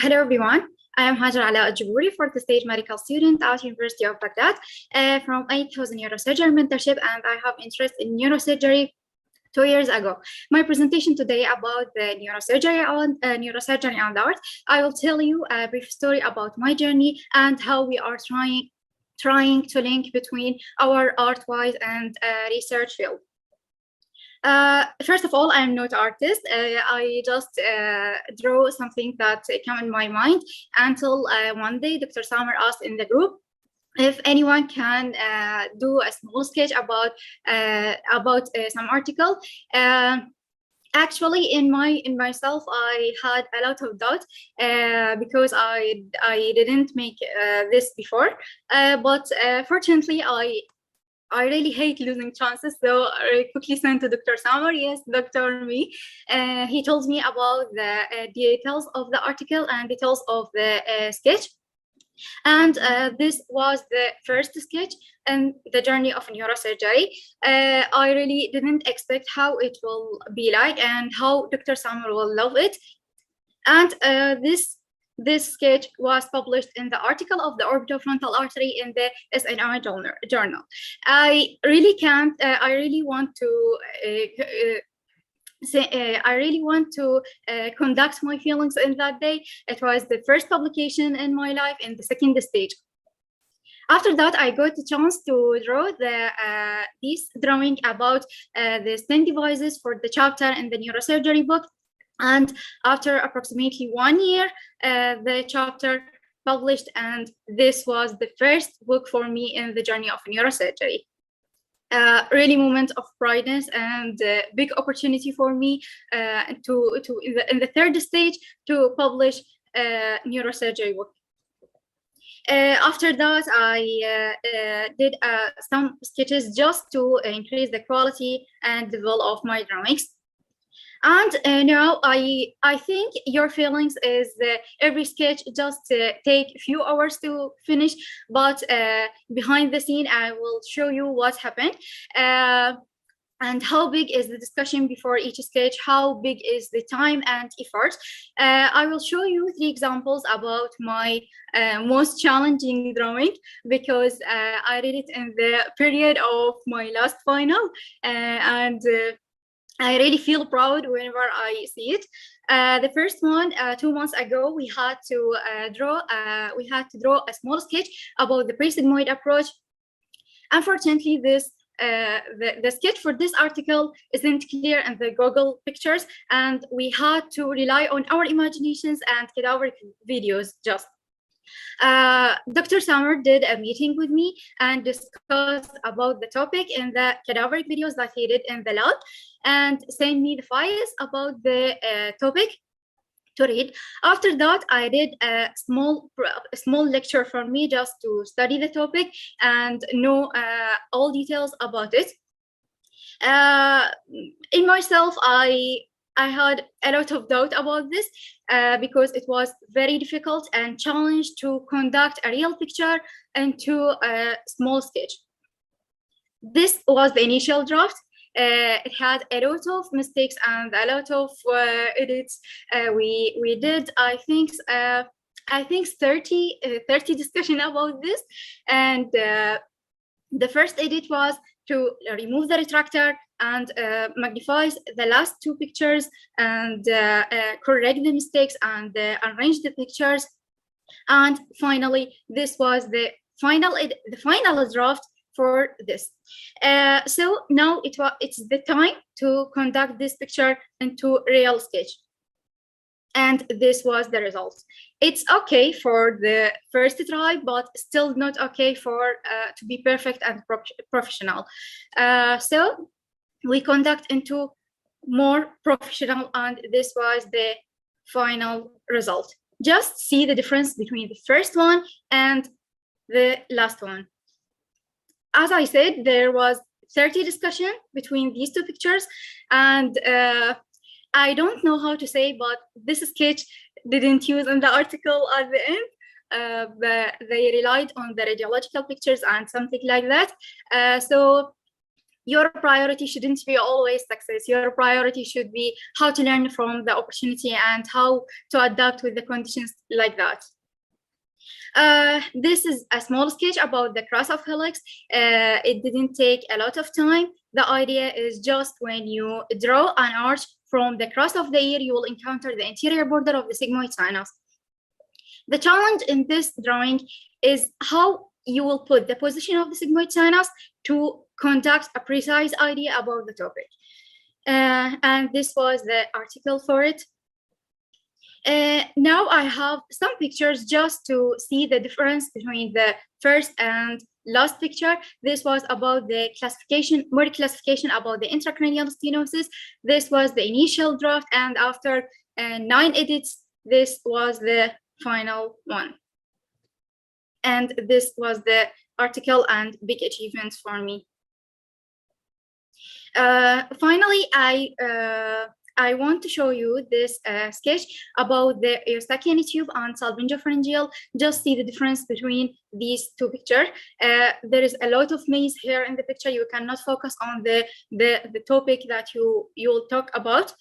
Hello everyone, I am Hajar Ala Al-Jabouri, fourth stage medical student at University of Baghdad from 8000 Neurosurgery mentorship, and I have interest in neurosurgery 2 years ago. My presentation today about the neurosurgery and art. I will tell you a brief story about my journey and how we are trying to link between our art-wise and research field. First of all, I'm not an artist. I just draw something that came in my mind until one day Dr. Samer asked in the group if anyone can do a small sketch about some article. Actually, in myself, I had a lot of doubt because I didn't make this before. But fortunately, I really hate losing chances, so I quickly sent to Dr. Samer. Yes, Dr. Me. He told me about the details of the article and details of the sketch. And this was the first sketch in the journey of neurosurgery. I really didn't expect how it will be like and how Dr. Samer will love it. And this sketch was published in the article of the orbitofrontal artery in the SNI journal. I really want to conduct my feelings in that day. It was the first publication in my life in the second stage. After that, I got the chance to draw this drawing about the stent devices for the chapter in the neurosurgery book. And after approximately 1 year, the chapter published, and this was the first book for me in the journey of neurosurgery. Really moment of brightness and big opportunity for me in the third stage to publish a neurosurgery book. After that, I did some sketches just to increase the quality and level of my drawings. And now I think your feelings is every sketch just take a few hours to finish, but behind the scene I will show you what happened and how big is the discussion before each sketch, how big is the time and effort. I will show you 3 examples about my most challenging drawing because I did it in the period of my last final and I really feel proud whenever I see it. The first one, 2 months ago, we had to draw a small sketch about the pre-sigmoid approach. Unfortunately, the sketch for this article isn't clear in the Google pictures, and we had to rely on our imaginations and cadaveric videos just. Dr. Samer did a meeting with me and discussed about the topic in the cadaveric videos that he did in the lab and sent me the files about the topic to read. After that, I did a small lecture for me just to study the topic and know all details about it. In myself, I had a lot of doubt about this because it was very difficult and challenging to conduct a real picture into a small sketch. This was the initial draft. It had a lot of mistakes and a lot of edits. We did, I think 30 discussion about this, and the first edit was to remove the retractor and magnify the last 2 pictures and correct the mistakes and arrange the pictures. And finally, this was the final draft for this. So now it's the time to conduct this picture into real sketch. And this was the result. It's okay for the first try, but still not okay for to be perfect and professional. So we conduct into more professional, and this was the final result. Just see the difference between the first one and the last one. As I said, there was 30 discussion between these 2 pictures, and I don't know how to say, but this sketch didn't use in the article at the end. But they relied on the radiological pictures and something like that. So your priority shouldn't be always success. Your priority should be how to learn from the opportunity and how to adapt with the conditions like that. This is a small sketch about the cross of helix. It didn't take a lot of time. The idea is just when you draw an arch from the cross of the ear, you will encounter the anterior border of the sigmoid sinus. The challenge in this drawing is how you will put the position of the sigmoid sinus to conduct a precise idea about the topic. And this was the article for it. Now I have some pictures just to see the difference between the first and last picture. This was about the classification, more classification about the intracranial stenosis. This was the initial draft, and after 9 edits, this was the final one. And this was the article and big achievements for me. Finally, I want to show you this sketch about the Eustachian tube and salpingopharyngeal. Just see the difference between these two pictures. There is a lot of maze here in the picture. You cannot focus on the topic that you'll talk about.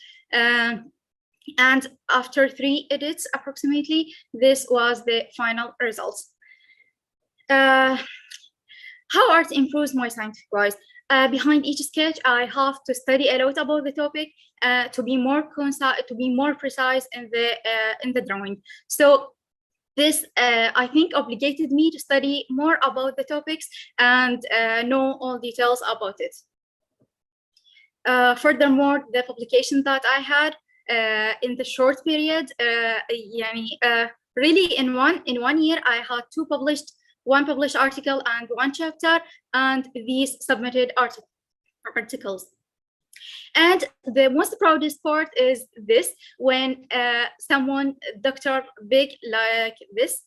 And after 3 edits approximately, this was the final results. How art improves my scientific wise. Behind each sketch, I have to study a lot about the topic to be more concise, to be more precise in the drawing. So this, I think, obligated me to study more about the topics and know all details about it. Furthermore, the publication that I had in the short period, really in one year, I had one published article and 1 chapter, and these submitted articles. And the most proudest part is this, when someone, Dr. Big like this,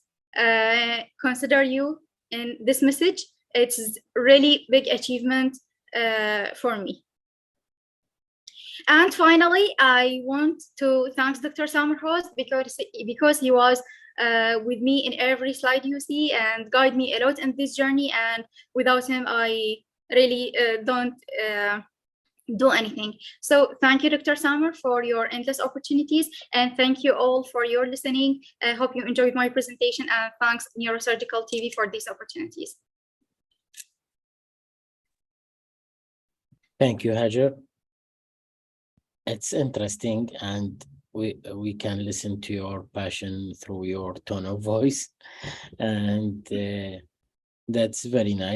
consider you in this message. It's really big achievement for me. And finally, I want to thank Dr. Samer Host because he was with me in every slide you see and guide me a lot in this journey. And without him, I really don't do anything. So thank you, Dr. Samer, for your endless opportunities. And thank you all for your listening. I hope you enjoyed my presentation, and thanks Neurosurgical TV for these opportunities. Thank you, Hajar. It's interesting, and we can listen to your passion through your tone of voice, and that's very nice.